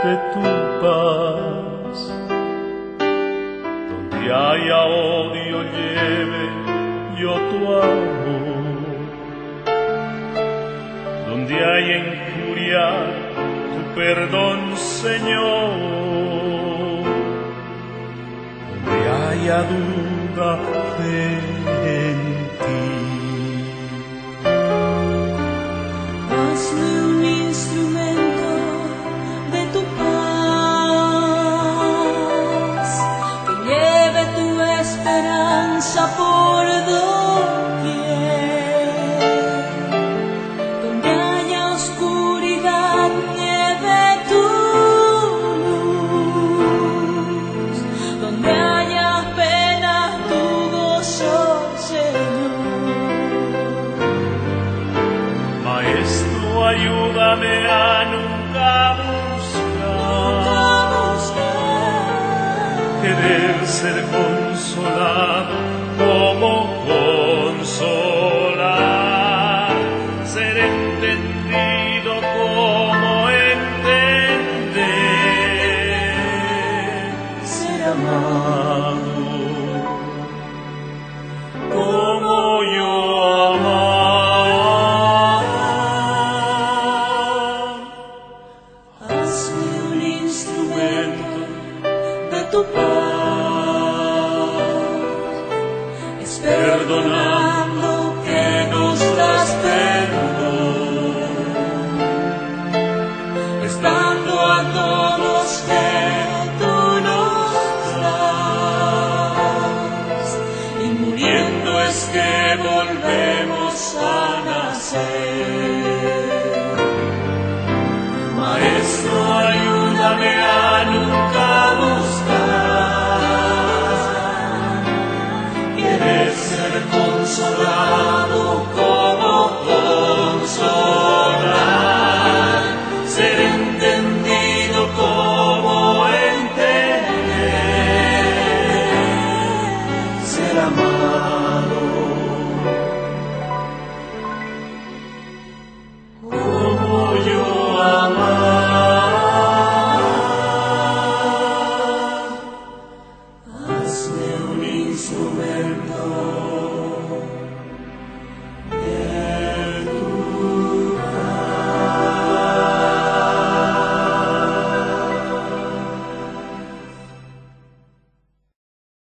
de tu paz. Donde haya odio, lleve yo tu amor. Donde haya injuria, tu perdón, Señor. Donde haya duda, fe en ti. Hazme un instrumento de tu paz, que lleve tu esperanza por doquier. Donde haya oscuridad, lleve tu luz. Donde haya pena, tu gozo, Señor. Maestro, ayúdame a nunca buscar querer ser consolado como consolado.